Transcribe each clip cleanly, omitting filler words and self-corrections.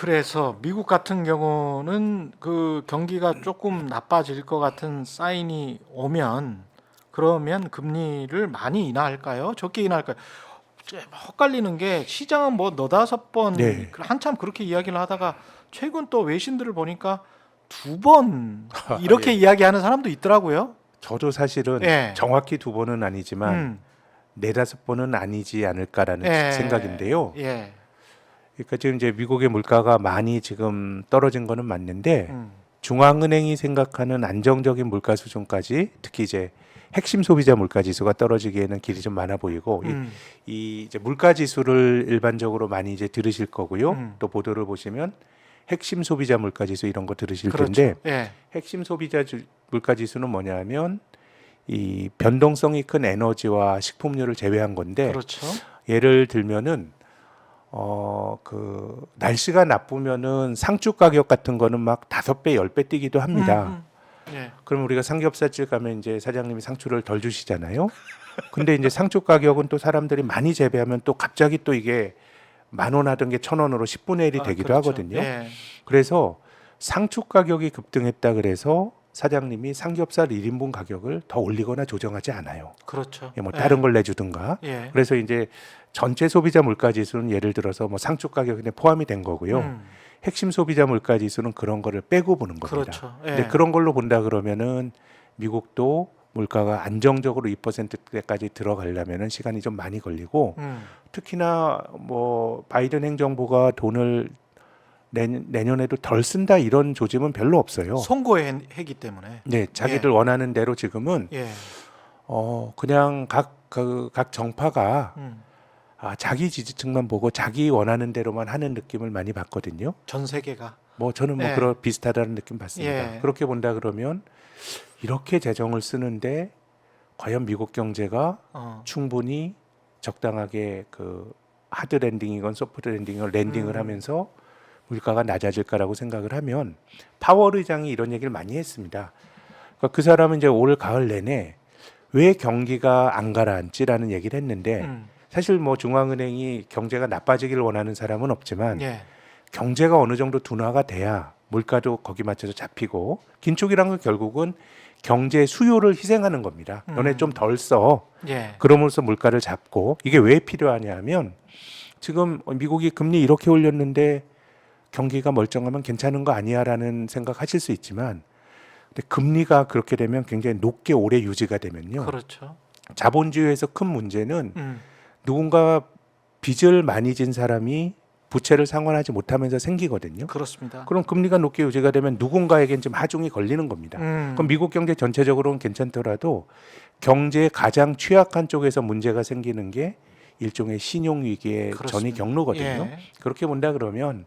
그래서 미국 같은 경우는 그 경기가 조금 나빠질 것 같은 사인이 오면 그러면 금리를 많이 인하할까요? 적게 인하할까요? 헛갈리는 게 시장은 뭐 너다섯 번 네. 한참 그렇게 이야기를 하다가 최근 또 외신들을 보니까 두 번 이렇게 예. 이야기하는 사람도 있더라고요. 저도 사실은 예. 정확히 두 번은 아니지만 음. 네다섯 번은 아니지 않을까라는 예. 생각인데요. 예. 그러니까 지금 이제 미국의 물가가 많이 지금 떨어진 거는 맞는데 음. 중앙은행이 생각하는 안정적인 물가 수준까지 특히 이제 핵심 소비자 물가 지수가 떨어지기에는 길이 좀 많아 보이고 음. 이 이제 물가 지수를 일반적으로 많이 이제 들으실 거고요. 음. 또 보도를 보시면 핵심 소비자 물가 지수 이런 거 들으실 그렇죠. 텐데 예. 핵심 소비자 물가 지수는 뭐냐면 이 변동성이 큰 에너지와 식품류를 제외한 건데 그렇죠. 예를 들면은 그 날씨가 나쁘면은 상추 가격 같은 거는 막 5배, 10배 뛰기도 합니다. 예. 그럼 우리가 삼겹살집 가면 이제 사장님이 상추를 덜 주시잖아요. 근데 이제 상추 가격은 또 사람들이 많이 재배하면 또 갑자기 또 이게 10,000원 하던 게 1,000원으로 10분의 1이 되기도 그렇죠. 하거든요. 예. 그래서 상추 가격이 급등했다 그래서 사장님이 삼겹살 1인분 가격을 더 올리거나 조정하지 않아요. 그렇죠. 뭐 예. 다른 걸 내주든가. 예. 그래서 이제 전체 소비자 물가 지수는 예를 들어서 뭐 상추 가격에 포함이 된 거고요. 핵심 소비자 물가 지수는 그런 거를 빼고 보는 겁니다. 그렇죠. 예. 근데 그런 걸로 본다 그러면은 미국도 물가가 안정적으로 2%대까지 들어가려면은 시간이 좀 많이 걸리고 특히나 뭐 바이든 행정부가 돈을 내년에도 덜 쓴다 이런 조짐은 별로 없어요. 선거했기 때문에. 네, 자기들 원하는 대로 지금은 예. 그냥 각 정파가 음. 자기 지지층만 보고 자기 원하는 대로만 하는 느낌을 많이 받거든요. 전 세계가. 뭐 저는 뭐 예. 그런 비슷하다는 느낌 받습니다. 예. 그렇게 본다 그러면 이렇게 재정을 쓰는데 과연 미국 경제가 충분히 적당하게 그 하드 랜딩이건 소프트 랜딩이건 랜딩을 하면서 물가가 낮아질까라고 생각을 하면 파월 의장이 이런 얘기를 많이 했습니다. 그러니까 그 사람은 이제 올 가을 내내 왜 경기가 안 가라앉지라는 얘기를 했는데 사실 뭐 중앙은행이 경제가 나빠지기를 원하는 사람은 없지만 예. 경제가 어느 정도 둔화가 돼야 물가도 거기 맞춰서 잡히고 긴축이란 건 결국은 경제 수요를 희생하는 겁니다. 너네 좀 덜 써. 예. 그러면서 물가를 잡고 이게 왜 필요하냐면 지금 미국이 금리 이렇게 올렸는데 경기가 멀쩡하면 괜찮은 거 아니야라는 생각하실 수 있지만 근데 금리가 그렇게 되면 굉장히 높게 오래 유지가 되면요. 그렇죠. 자본주의에서 큰 문제는 누군가 빚을 많이 진 사람이 부채를 상환하지 못하면서 생기거든요. 그렇습니다. 그럼 금리가 높게 유지가 되면 누군가에겐 좀 하중이 걸리는 겁니다. 그럼 미국 경제 전체적으로는 괜찮더라도 경제의 가장 취약한 쪽에서 문제가 생기는 게 일종의 신용 위기의 전이 경로거든요. 예. 그렇게 본다 그러면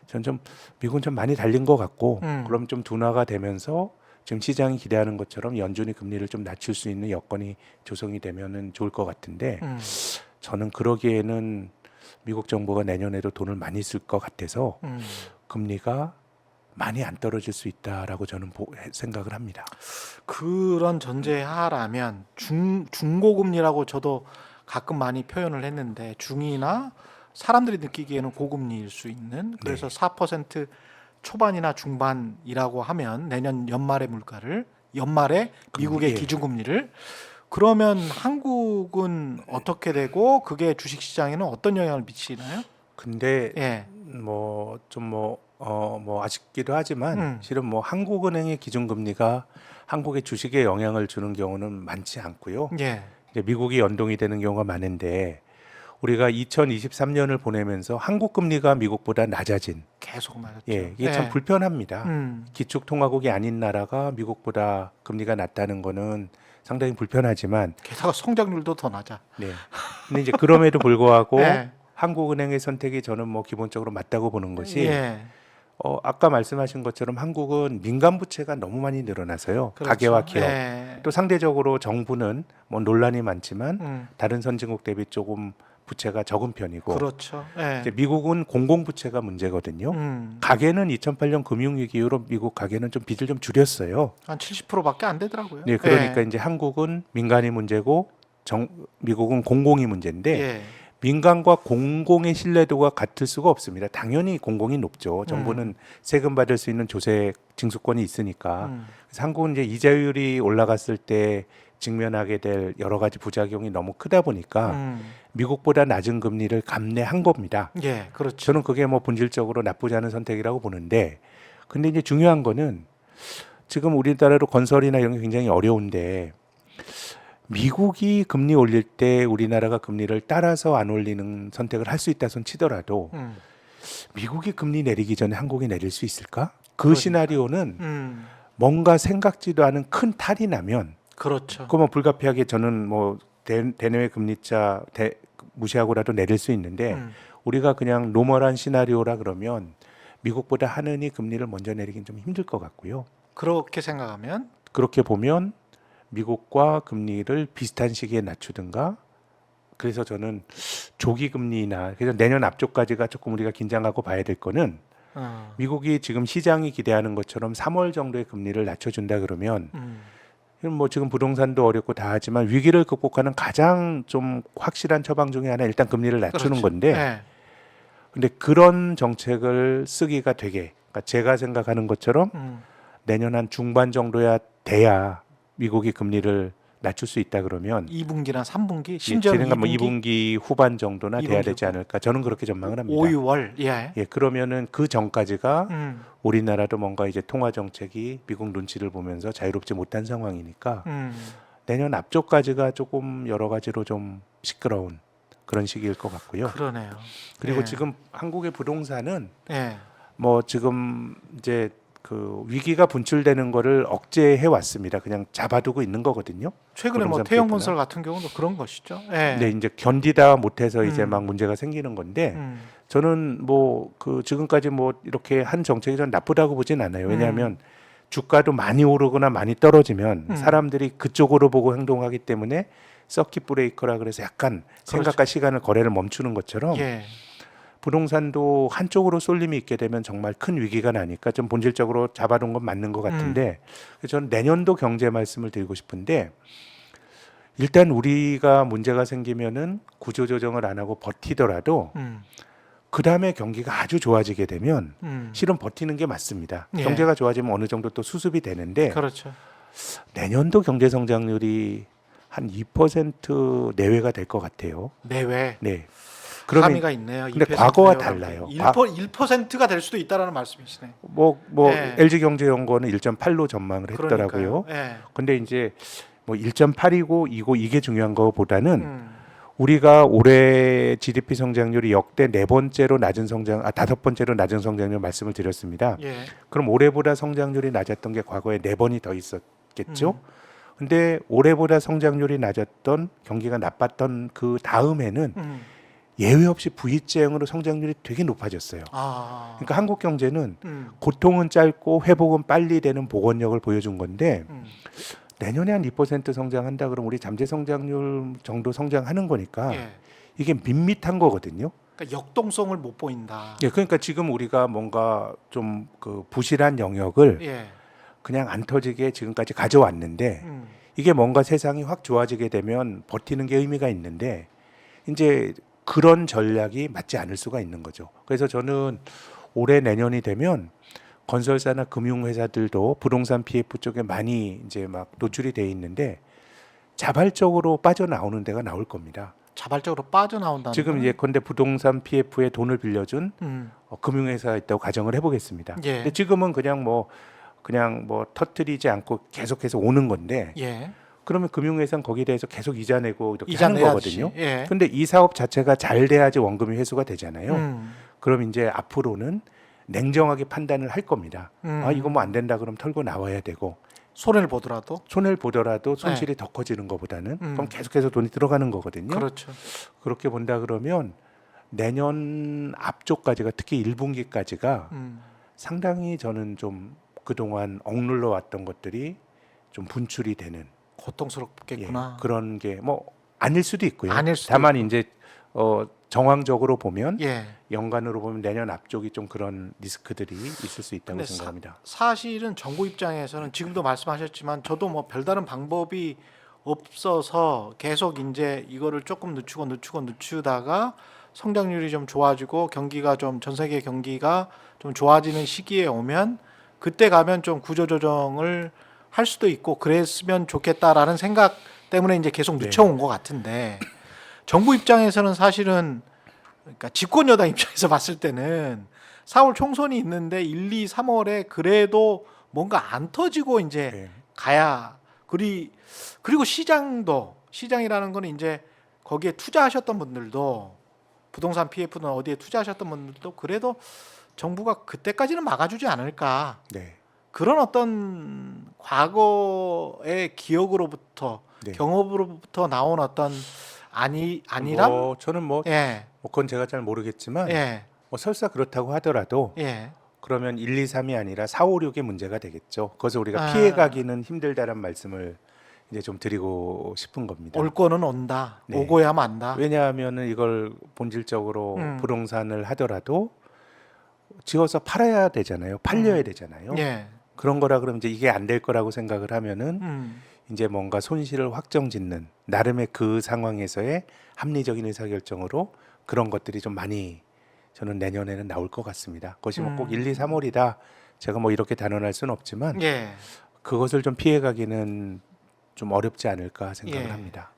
전 좀 미국은 좀 많이 달린 것 같고 그럼 좀 둔화가 되면서 지금 시장이 기대하는 것처럼 연준이 금리를 좀 낮출 수 있는 여건이 조성이 되면은 좋을 것 같은데 저는 그러기에는 미국 정부가 내년에도 돈을 많이 쓸 것 같아서 금리가 많이 안 떨어질 수 있다라고 저는 생각을 합니다. 그런 전제하라면 중고금리라고 저도 가끔 많이 표현을 했는데 중이나 사람들이 느끼기에는 고금리일 수 있는 그래서 4% 초반이나 중반이라고 하면 내년 연말의 물가를 연말에 미국의 기준금리를 그러면 한국은 어떻게 되고 그게 주식시장에는 어떤 영향을 미치나요? 근데 예. 뭐 아쉽기도 하지만 실은 뭐 한국은행의 기준금리가 한국의 주식에 영향을 주는 경우는 많지 않고요. 예. 이제 미국이 연동이 되는 경우가 많은데 우리가 2023년을 보내면서 한국 금리가 미국보다 낮아진 계속 낮았죠. 이게 참 불편합니다. 기축통화국이 아닌 나라가 미국보다 금리가 낮다는 거는 상당히 불편하지만 게다가 성장률도 더 낮아. 네. 근데 이제 그럼에도 불구하고 예. 한국은행의 선택이 저는 뭐 기본적으로 맞다고 보는 것이 예. 아까 말씀하신 것처럼 한국은 민간 부채가 너무 많이 늘어나서요. 그렇죠. 가계와 기업. 예. 또 상대적으로 정부는 뭐 논란이 많지만 다른 선진국 대비 조금 부채가 적은 편이고 그렇죠. 예. 이제 미국은 공공부채가 문제거든요. 가계는 2008년 금융위기 이후로 미국 가계는 좀 빚을 좀 줄였어요. 한 70%밖에 안 되더라고요. 네, 그러니까 예. 이제 한국은 민간이 문제고 미국은 공공이 문제인데 예. 민간과 공공의 신뢰도가 같을 수가 없습니다. 당연히 공공이 높죠. 정부는 세금 받을 수 있는 조세 징수권이 있으니까. 그래서 한국은 이제 이자율이 올라갔을 때 직면하게 될 여러 가지 부작용이 너무 크다 보니까 미국보다 낮은 금리를 감내한 겁니다. 예, 그렇죠. 저는 그게 뭐 본질적으로 나쁘지 않은 선택이라고 보는데, 근데 이제 중요한 거는 지금 우리나라로 건설이나 이런 게 굉장히 어려운데 미국이 금리 올릴 때 우리나라가 금리를 따라서 안 올리는 선택을 할 수 있다 손 치더라도 미국이 금리 내리기 전에 한국이 내릴 수 있을까? 그 그러니까. 시나리오는 뭔가 생각지도 않은 큰 탈이 나면 그렇죠. 그거 뭐 불가피하게 저는 뭐 대내외 금리차 무시하고라도 내릴 수 있는데 우리가 그냥 노멀한 시나리오라 그러면 미국보다 하느니 금리를 먼저 내리긴 좀 힘들 것 같고요. 그렇게 생각하면 그렇게 보면 미국과 금리를 비슷한 시기에 낮추든가. 그래서 저는 조기 금리나 그래서 내년 앞쪽까지가 조금 우리가 긴장하고 봐야 될 거는 미국이 지금 시장이 기대하는 것처럼 3월 정도의 금리를 낮춰준다 그러면 뭐 지금 부동산도 어렵고 다 하지만 위기를 극복하는 가장 좀 확실한 처방 중에 하나 일단 금리를 낮추는 그렇죠. 건데 예. 근데 그런 정책을 쓰기가 되게 그러니까 제가 생각하는 것처럼 내년 한 중반 정도야 돼야 미국이 금리를 낮출 수 있다 그러면 2분기나 3분기, 제 심지어는 생각 뭐 2분기, 2분기 후반 정도나 돼야 2분기 되지 않을까 저는 그렇게 전망을 합니다. 5, 6월. 예. 예, 그러면은 그 전까지가 음, 우리나라도 뭔가 이제 통화 정책이 미국 눈치를 보면서 자유롭지 못한 상황이니까 내년 앞쪽까지가 조금 여러 가지로 좀 시끄러운 그런 시기일 것 같고요. 그러네요. 그리고 예. 지금 한국의 부동산은 예. 뭐 지금 이제 그 위기가 분출되는 거를 억제해 왔습니다. 그냥 잡아두고 있는 거거든요. 최근에 뭐 부동산 태영건설 PF나. 같은 경우도 그런 것이죠. 예. 근데 이제 견디다 못해서 이제 음. 막 문제가 생기는 건데 음, 저는 뭐 그 지금까지 뭐 이렇게 한 정책이 전 나쁘다고 보진 않아요. 왜냐하면 주가도 많이 오르거나 많이 떨어지면 사람들이 그쪽으로 보고 행동하기 때문에 서킷 브레이커라 그래서 약간 생각과 시간을 거래를 멈추는 것처럼 예. 부동산도 한쪽으로 쏠림이 있게 되면 정말 큰 위기가 나니까 좀 본질적으로 잡아둔 건 맞는 것 같은데 그래서 저는 내년도 경제 말씀을 드리고 싶은데 일단 우리가 문제가 생기면은 구조조정을 안 하고 버티더라도 그 다음에 경기가 아주 좋아지게 되면 실은 버티는 게 맞습니다. 예. 경제가 좋아지면 어느 정도 또 수습이 되는데 그렇죠. 내년도 경제 성장률이 한 2% 내외가 될 것 같아요. 내외. 네. 그러면 함의가 있네요. 근데 2% 과거와 내외라는 달라요. 게. 1%가 될 수도 있다라는 말씀이시네. 뭐 예. LG경제연구원은 1.8로 전망을 했더라고요. 그러니까요. 예. 근데 이제 뭐 1.8이고 이게 중요한 것보다는 우리가 올해 GDP 성장률이 역대 다섯 번째로 낮은 성장률 말씀을 드렸습니다. 예. 그럼 올해보다 성장률이 낮았던 게 과거에 4번이 더 있었겠죠. 근데 올해보다 성장률이 낮았던 경기가 나빴던 그 다음에는 예외 없이 V자형으로 성장률이 되게 높아졌어요. 아. 그러니까 한국 경제는 고통은 짧고 회복은 빨리 되는 복원력을 보여준 건데 내년에 한 2% 성장한다 그러면 우리 잠재 성장률 정도 성장하는 거니까 예. 이게 밋밋한 거거든요. 그러니까 역동성을 못 보인다. 예, 그러니까 지금 우리가 뭔가 좀 그 부실한 영역을 예. 그냥 안 터지게 지금까지 가져왔는데 이게 뭔가 세상이 확 좋아지게 되면 버티는 게 의미가 있는데 이제 그런 전략이 맞지 않을 수가 있는 거죠. 그래서 저는 올해 내년이 되면 건설사나 금융회사들도 부동산 PF 쪽에 많이 이제 막 노출이 돼 있는데 자발적으로 빠져나오는 데가 나올 겁니다. 자발적으로 빠져나온다는 지금 거는? 예컨대 부동산 PF에 돈을 빌려준 음. 금융회사가 있다고 가정을 해보겠습니다. 예. 근데 지금은 그냥 뭐 터뜨리지 않고 계속해서 오는 건데 예. 그러면 금융회사는 거기에 대해서 계속 이자 내고 이렇게 이자 하는 내야지. 거거든요. 예. 근데 이 사업 자체가 잘 돼야지 원금이 회수가 되잖아요. 음. 그럼 이제 앞으로는 냉정하게 판단을 할 겁니다. 아 이거 뭐 안 된다 그럼 털고 나와야 되고 손해를 보더라도. 손해를 보더라도 손실이 더 커지는 것보다는 그럼 계속해서 돈이 들어가는 거거든요. 그렇죠. 그렇게 본다 그러면 내년 앞쪽까지가 특히 1분기까지가 상당히 저는 좀 그동안 억눌러 왔던 것들이 좀 분출이 되는 고통스럽겠구나. 그런 게 뭐 아닐 수도 있고요. 아닐 수도 다만 있고. 이제 정황적으로 보면 예. 연간으로 보면 내년 앞쪽이 좀 그런 리스크들이 있을 수 있다고 근데 생각합니다. 사실은 정부 입장에서는 지금도 말씀하셨지만 저도 뭐 별다른 방법이 없어서 계속 이제 이거를 조금 늦추다가 성장률이 좀 좋아지고 경기가 좀 전 세계 경기가 좀 좋아지는 시기에 오면 그때 가면 좀 구조조정을 할 수도 있고 그랬으면 좋겠다라는 생각 때문에 이제 계속 네. 늦춰온 것 같은데 정부 입장에서는 사실은 그러니까 집권 여당 입장에서 봤을 때는 4월 총선이 있는데 1, 2, 3월에 그래도 뭔가 안 터지고 이제 네. 가야 그리고 시장이라는 거는 이제 거기에 투자하셨던 분들도 부동산 PF는 어디에 투자하셨던 분들도 그래도 정부가 그때까지는 막아주지 않을까 네. 그런 어떤 과거의 기억으로부터 네. 경험으로부터 나온 어떤 아니람 저는 뭐 예, 그건 제가 잘 모르겠지만 예, 뭐 설사 그렇다고 하더라도 예. 그러면 1, 2, 3이 아니라 4, 5, 6의 문제가 되겠죠. 그래서 우리가 아. 피해가기는 힘들다는 말씀을 이제 좀 드리고 싶은 겁니다. 올 거는 온다. 네. 오고야 만다. 왜냐하면은 이걸 본질적으로 음. 부동산을 하더라도 지어서 팔아야 되잖아요. 팔려야 되잖아요. 예. 그런 거라 그러면 이제 이게 안 될 거라고 생각을 하면은 음. 이제 뭔가 손실을 확정짓는 나름의 그 상황에서의 합리적인 의사결정으로 그런 것들이 좀 많이 저는 내년에는 나올 것 같습니다. 그것이 뭐 꼭 1, 2, 3월이다. 제가 뭐 이렇게 단언할 수는 없지만 예. 그것을 좀 피해가기는 좀 어렵지 않을까 생각을 예. 합니다.